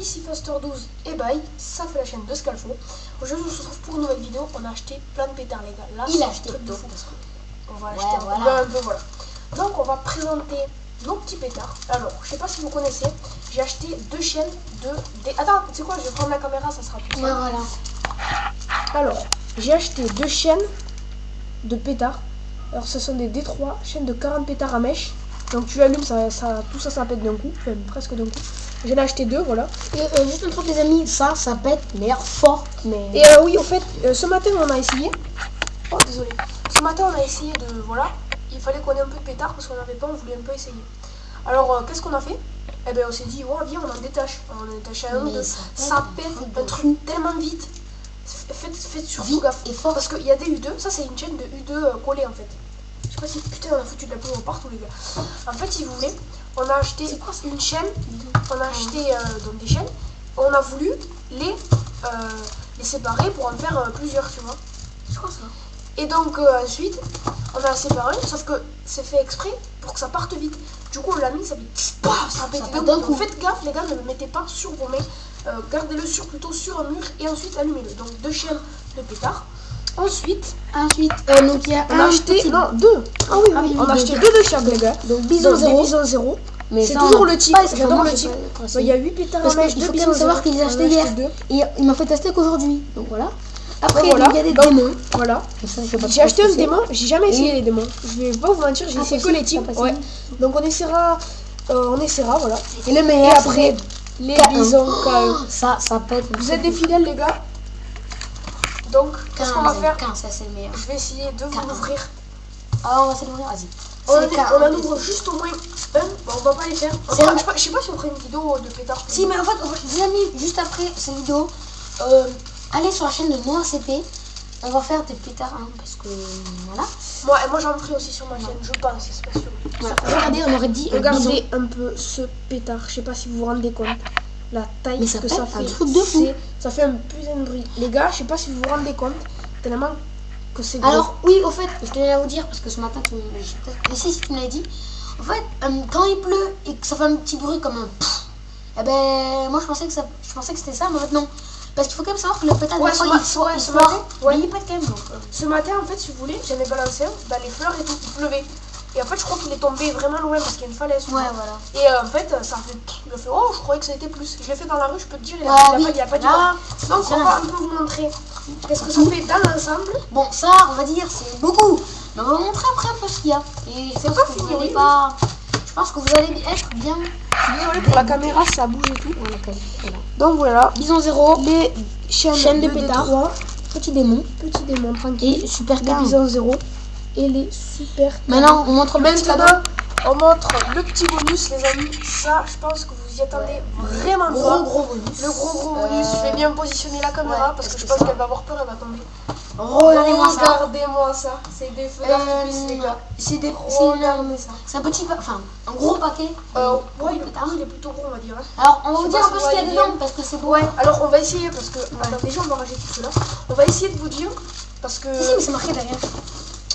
ici Faster12 et bye, ça fait la chaîne de Scalfo. Aujourd'hui on se retrouve pour une nouvelle vidéo, on a acheté plein de pétards les gars. Là, il a acheté de fou. On va acheter voilà. un peu, voilà. Donc on va présenter nos petits pétards. Alors, je sais pas si vous connaissez, j'ai acheté deux chaînes de... Attends, tu sais quoi, je vais prendre la caméra, ça sera plus simple. Voilà. Alors, j'ai acheté deux chaînes de pétards. Alors ce sont des D3, chaînes de 40 pétards à mèche. Donc tu allumes, tout ça pète d'un coup, enfin, presque d'un coup. J'en ai acheté deux, voilà. Et juste un truc les amis, ça pète, mais fort. Mais... Et oui, au fait, ce matin on a essayé. Oh désolé. Ce matin on a essayé de... Voilà. Il fallait qu'on ait un peu de pétard parce qu'on n'avait pas, on voulait un peu essayer. Alors qu'est-ce qu'on a fait? Eh ben on s'est dit, ouais viens on en détache. On en détache un ou deux. Ça pète un truc tellement vite. Faites surtout gaffe. Et fort. Parce qu'il y a des U2, ça c'est une chaîne de U2 collée en fait. Je sais pas si putain on a foutu de la poudre partout les gars. En fait si vous voulez, on a acheté une chaîne, on a acheté donc des chaînes, on a voulu les séparer pour en faire plusieurs, tu vois. C'est quoi ça? Et donc ensuite on a séparé, sauf que c'est fait exprès pour que ça parte vite. Du coup on l'a mis, ça fait paf, ça pète d'un coup. Faites gaffe les gars, ne le mettez pas sur vos mains, gardez-le plutôt sur un mur et ensuite allumez-le. Donc deux chaînes de pétard. Ensuite, donc il y a on a acheté deux. Ah oui, on a acheté deux de chaque les gars. Donc bison 0. Bison 0. Mais c'est toujours le type. J'adore le type. Il y a 8 pétards à mèche, il faut quand même savoir qu'il les a achetés hier. Et il m'a fait tester qu'aujourd'hui. Donc voilà. Après, voilà. il y a des démons. Voilà. J'ai acheté un démon, j'ai jamais essayé les démons. Je vais pas vous mentir, j'ai essayé que les types. Ouais. Donc on essaiera, voilà. Et le meilleur, après, les bisons K1. Ça pète. Vous êtes des fidèles les gars. Donc, qu'est-ce qu'on va faire? 15, ça c'est le meilleur. Je vais essayer de vous l'ouvrir. Ah, on va essayer de l'ouvrir, vas-y. On en ouvre juste au moins un. Bon, on va pas les faire. Je sais pas si on fera une vidéo de pétard. Si, mais en fait, les amis, juste après cette vidéo, allez sur la chaîne de Noah CP. On va faire des pétards, hein, parce que voilà. Moi j'en ferai aussi sur ma chaîne, je pense, c'est pas sûr. Voilà. Regardez, on aurait dit. Regardez un peu ce pétard, je sais pas si vous vous rendez compte. La taille que ça fait. Un truc de fou. Ça fait un putain de bruit. Les gars, je sais pas si vous vous rendez compte, tellement que c'est gros. Alors, oui, au fait, je tenais à vous dire, parce que ce matin, si tu me l'as dit, en fait, quand il pleut et que ça fait un petit bruit comme un pfff, eh ben, moi je pensais que c'était ça, mais en fait, non. Parce qu'il faut quand même savoir que le pétard, ce matin, il pète quand même. Donc, ce matin, en fait, si vous voulez, j'avais balancé dans les fleurs et tout, il pleuvait. Et en fait, je crois qu'il est tombé vraiment loin parce qu'il y a une falaise. Ouais, voilà. Et en fait, ça fait. Il a fait, oh, je croyais que ça était plus. Je l'ai fait dans la rue, je peux te dire, il a pas dit. Donc, on va un peu vous montrer qu'est-ce que ça fait dans l'ensemble. Bon, ça, on va dire, c'est beaucoup. Mais on va vous montrer après un peu ce qu'il y a. Et c'est pas fini, oui. Je pense que vous allez être bien. Désolé pour la caméra, ça bouge et tout. Voilà. Donc voilà. Bison 0. Les chaînes de pétards. Petit démon, tranquille. Et super les bisons 0. Et les super. Maintenant, on montre le petit cadeau. On montre le petit bonus, les amis. Ça, je pense que vous y attendez vraiment pas. Gros bonus. Le gros bonus. Je vais bien positionner la caméra parce que je pense qu'elle va avoir peur, elle va tomber. Regardez-moi ça. C'est des feux d'artifice, les gars. C'est un petit, enfin, un gros paquet. Ouais, il est plutôt gros, on va dire. Alors, on va vous dire un peu ce qu'il y a dedans parce que c'est beau. Ouais, alors on va essayer parce que. Attends, déjà, on va ranger tout cela. On va essayer de vous dire parce que. Si, mais c'est marqué derrière.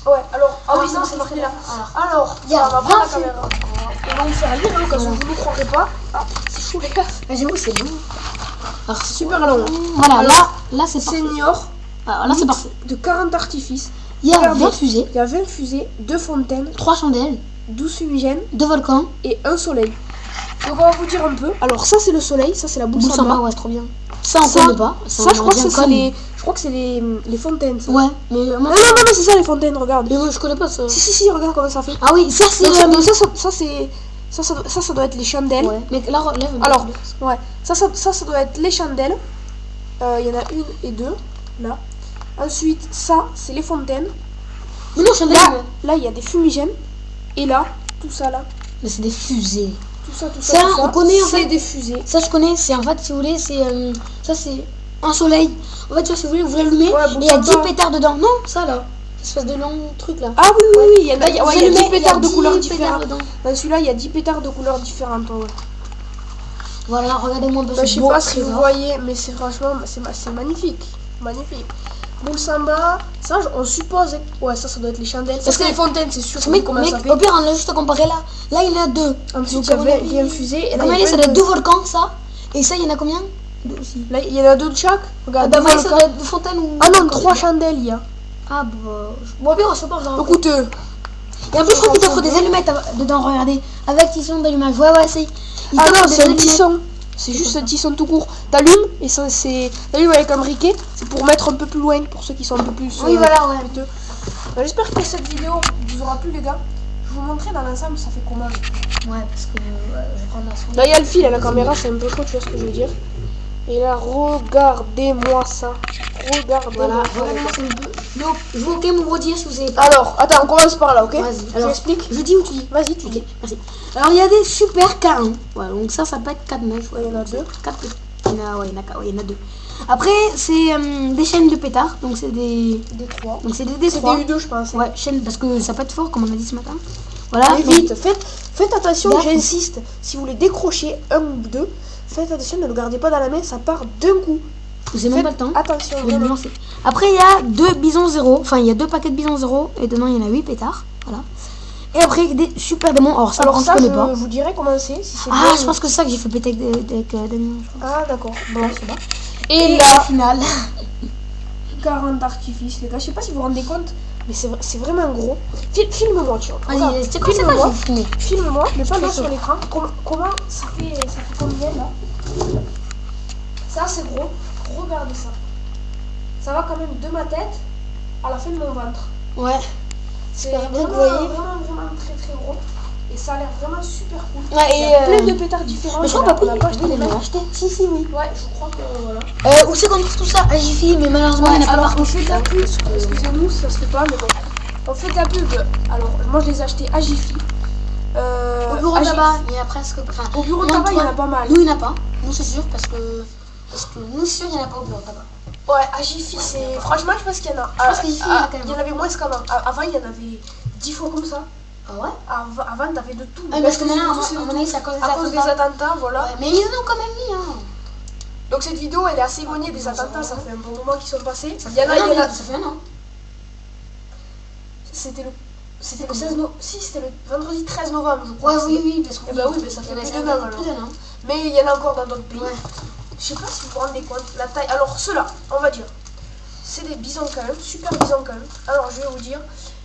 Ouais, alors, oui, non, c'est marqué là. Alors, on va prendre la caméra. On va vous faire lire, au cas où vous ne croirez pas. Ah, c'est chaud, les gars. J'avoue, c'est long. Alors, c'est super long. Voilà, là, c'est Senior. Alors là, c'est parfait. De 40 artifices. Il y a 20 fusées. Il y a 20 fusées, 2 fontaines, 3 chandelles, 12 fumigènes, 2 volcans et un soleil. Donc, on va vous dire un peu. Alors, ça, c'est le soleil, ça, c'est la boule samba. Ouais, c'est trop bien. Ça, on connaît pas. Ça, je crois que c'est les fontaines. Ça. Ouais, mais non, c'est ça les fontaines, regarde. Mais moi je connais pas ça. Si, regarde comment ça fait. Ah oui, ça c'est. Ça doit être les chandelles. Ouais. Mais là, alors, ouais, ça doit être les chandelles. Il y en a une et deux, là. Ensuite, ça, c'est les fontaines. Mais non, chandelles. Là, il y a des fumigènes. Et là, tout ça, là. Mais c'est des fusées. Tout ça, on connaît en fait. C'est des fusées. Ça, je connais. C'est en fait, si vous voulez, c'est. Ça, c'est un soleil. En fait, si vous voulez, vous l'allumez. Ouais, et il y a 10 pétards dedans. Non, ça là. Espèce de long truc là. Ah oui, il y a 10 pétards de couleurs différentes. Dans celui-là, il y a 10 pétards de couleurs différentes. Ouais. Voilà, regardez-moi un peu. Je sais pas si vous voyez, mais c'est franchement, c'est magnifique. Magnifique. Boule samba, ça on suppose. Ouais, ça doit être les chandelles. Parce que les fontaines, c'est sûr. Mais au pire, on a juste à comparer là. Là, il y en a 2. Ensuite, il y a 20 fusées. Et là, ça doit être 2 volcans, ça. Et ça, il y en a combien? 2 aussi. Là, il y en a 2 de chaque. Regarde, D'abord, devant le ça cas. doit être de fontaine ou. Ah non, 3 chandelles, il y a. Ah, bah. Bon, bien, c'est pas grave. Écoute, Et en plus, je crois qu'il t'offre des allumettes dedans, regardez. Avec tisson d'allumage. Ouais, c'est. Il ah t'offre non, des c'est un allumettes. tisson. C'est juste un tisson tout court. T'allumes et ça c'est. T'allumes avec un briquet. C'est pour mettre un peu plus loin pour ceux qui sont un peu plus. Oui, voilà, ouais. péteux. J'espère que cette vidéo vous aura plu, les gars. Je vais vous montrer dans l'ensemble ça fait comment. Ouais, parce que je vais prendre la sonde. Là, il y a le fil à la caméra, c'est un peu chaud, tu vois ce que je veux dire. Et là, regardez-moi ça. Regardez-moi Voilà, ça. regardez-moi, c'est un peu. Donc, je vous ok me redire si vous avez pas. Alors, attends, on commence par là, ok? Vas-y, Je alors, m'explique. Je dis ou tu dis? Vas-y, tu Ok, dis. merci. Alors, il y a des super K1. Voilà, donc ça peut être 4 mèches. Ouais, il y en a 2. 4 il y en a, ouais, il y en a 2. Après, c'est des chaînes de pétards. Donc, c'est des. Des 3. Donc, c'est des C'est D3. des U2, je pense. Ouais, chaîne, parce que ça peut être fort, comme on a dit ce matin. Voilà. Mais donc- vite, faites attention, D'accord. j'insiste. Si vous voulez décrocher un ou deux, faites attention, ne le gardez pas dans la main, ça part d'un coup. Vous avez même pas le temps. Attention, Je vais me vraiment. lancer. Après, il y a 2 bisons 0. Enfin, il y a 2 paquets de bisons 0. Et dedans, il y en a 8 pétards. Voilà. Et après, des super démons. Alors, ça, Alors je ça, connais je pas. vous dirai comment c'est. Si c'est Ah, bien je ou- pense que c'est ça que j'ai fait péter avec Damien. Ah, d'accord. Bon. Ouais, c'est bon. Et au là, final. 40 d'artifice, les gars. Je sais pas si vous vous rendez compte, mais c'est vraiment gros. Filme-moi, tu vois. Regarde, Vas-y, c'est quoi, filme-moi. j'ai fini. Filme-moi, mais pas Fais là chaud. sur l'écran. Comment ça fait combien là? Ça c'est gros. Regardez ça. Ça va quand même de ma tête à la fin de mon ventre. Ouais. C'est Super bien, vraiment, vous voyez. vraiment très très gros. Et ça a l'air vraiment super cool. Ouais, Il y a plein de pétards différents. Mais je crois On a- pas on a pas acheté les mêmes. acheté. Si, oui. Ouais, je crois que voilà. Où c'est qu'on trouve tout ça? À Jiffy, mais malheureusement, il n'y en a pas Alors partout. on fait de la pub, excusez-nous si ça se fait pas, mais bon. On fait de la pub. Alors moi je les ai achetés à Jiffy. Au bureau à de Jiffy. tabac, il y a presque. Enfin, Au bureau de non, tabac, il y en a toi, pas mal. Nous, il n'y en a pas. Nous, c'est sûr, parce que nous, c'est sûr, il n'y en a pas au bureau de tabac. Ouais, à Jiffy, c'est. Franchement, je pense qu'il y en a. Je pense qu'à Jiffy, il y en a quand même. Il y en avait moins qu'avant. Avant, il y en avait 10 fois comme ça. Ah ouais? Avant t'avais de tout. Ah, parce que maintenant, Tout, c'est à de mon tout. avis, c'est à cause des À cause des attentats. attentats, voilà. Ouais, mais ils en ont quand même mis, hein. Donc cette vidéo, elle est assez éloignée des attentats. Ça fait un bon moment qu'ils sont passés. Ça Il y en a, Ça fait un an. C'était le. C'était le Comment 16 novembre. Si, c'était le vendredi 13 novembre, je crois. Ouais, oui, parce que. Eh ben oui, mais ça fait plus d'un an, alors. Plus d'un an. Mais il y en a encore dans d'autres pays. Ouais. Je sais pas si vous vous rendez compte, la taille. Alors ceux-là, on va dire, c'est des bisons quand même, super bisons quand même. Alors je vais vous dire,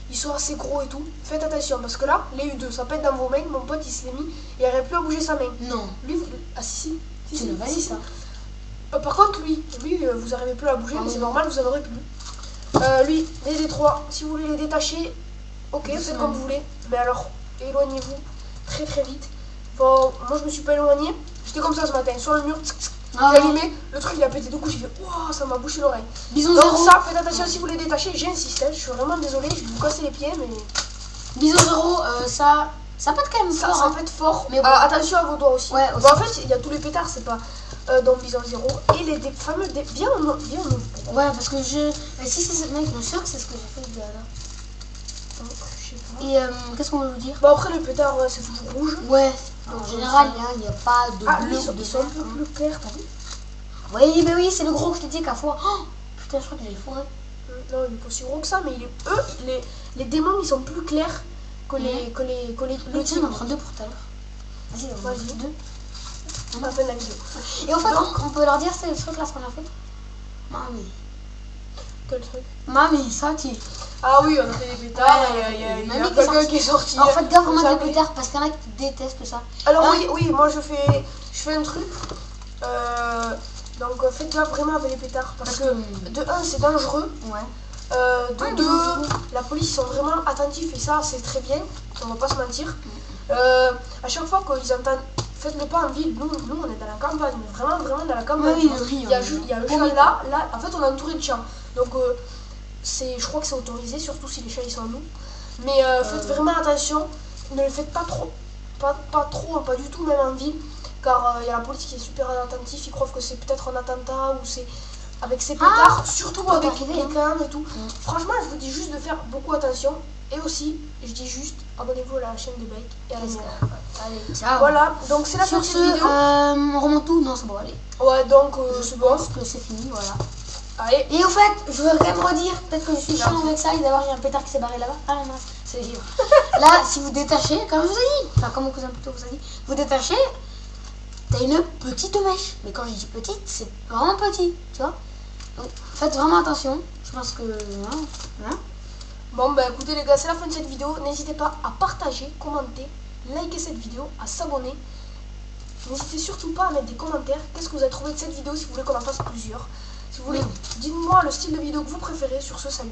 ils sont assez gros et tout. Faites attention parce que là, les U2, ça peut être dans vos mains. Mon pote il se l'est mis et il n'arrive plus à bouger sa main. Non. Lui, ah si, Tu ne vas pas dire ça. Par contre, lui, vous n'arrivez plus à bouger, Ah mais oui. c'est normal, vous en aurez plus. Lui, les D3, si vous voulez les détacher, ok, faites Doucement. comme vous voulez. Mais alors, éloignez-vous très très vite. Bon, moi je me suis pas éloigné. J'étais comme ça ce matin, sur le mur. Ah, J'ai allumé, le truc il a pété de coups, j'ai fait waouh, ça m'a bouché l'oreille. Bison Donc 0. ça, faites attention si vous les détachez, j'insiste, hein, je suis vraiment désolée, je vais vous casser les pieds, mais Bison 0, ça peut être quand même ça, fort. ça hein. peut être fort. Mais bon. Attention à vos doigts aussi. Ouais, Bon, aussi. en fait, il y a tous les pétards, c'est pas dans Bison 0. Et les fameux, viens, on ouvre. Ouais, parce que je. Mais si c'est ce mec, je suis sûr que c'est ce que j'ai fait le gars là. Je sais pas. Et qu'est-ce qu'on veut vous dire? Bon, après, le pétard, c'est toujours rouge. Ouais, en Ah, général, il n'y a pas de Ah, bleu lui, ou de ils sont un vert, peu hein. plus clairs, t'as vu? Oui, mais oui, c'est le gros que je t'ai dit qu'à fois. Oh, putain, je crois que j'ai foiré. Non, il est pas si gros que ça, mais les démons, ils sont plus clairs que les. Le tien, on en prend 2 pour tout à l'heure. Vas-y, on en Vas-y. prend 2. On a fait la vidéo. Et en fait, on peut leur dire c'est le truc là ce qu'on a fait. Mamie. Quel truc? Mamie, ça tu. Ah oui, on a fait des pétards, Ouais, il y a mamie quelqu'un qui est sorti. En fait, gaffe vraiment Ça des fait- pétards parce qu'il y en a qui détestent ça. Alors Hein? oui, moi je fais un truc. Donc faites gaffe vraiment avec les pétards parce que de 1 c'est dangereux, Ouais. de 2 la police ils sont vraiment attentifs et ça c'est très bien, on va pas se mentir. À chaque fois qu'ils entendent, faites-le pas en ville, nous on est dans la campagne, mais vraiment dans la campagne. Oui, tu vois. oui, il y a le champ là, en fait on est entouré de champs. Donc je crois que c'est autorisé, surtout si les chats ils sont à nous. Mais faites vraiment attention, ne le faites pas trop. Pas trop, pas du tout, même en ville, car il y a la police qui est super attentif, ils croient que c'est peut-être un attentat ou c'est avec ces pétards, surtout peut avec arriver, les hein. cannes et tout. Franchement, je vous dis juste de faire beaucoup attention et aussi, je dis juste, abonnez-vous à la chaîne de Bake et à la mienne. Allez, ciao. Voilà, donc c'est la Sur petite ce, vidéo. on remonte tout. Non, c'est bon, allez. Ouais, donc Je c'est bon. pense que c'est fini, voilà. Allez, Et au fait, je veux quand même redire, peut-être que je suis chiant avec ça, et d'abord il y a un pétard qui s'est barré là-bas. Ah non, mince, c'est les givres. Là, si vous détachez, comme je vous ai dit, enfin comme mon cousin plutôt vous a dit, vous détachez, t'as une petite mèche. Mais quand je dis petite, c'est vraiment petit, tu vois. Donc faites vraiment attention. Je pense que... Voilà. Bon bah écoutez les gars, c'est la fin de cette vidéo. N'hésitez pas à partager, commenter, liker cette vidéo, à s'abonner. N'hésitez surtout pas à mettre des commentaires. Qu'est-ce que vous avez trouvé de cette vidéo si vous voulez qu'on en fasse plusieurs. Si vous voulez, dites-moi le style de vidéo que vous préférez. Sur ce, salut.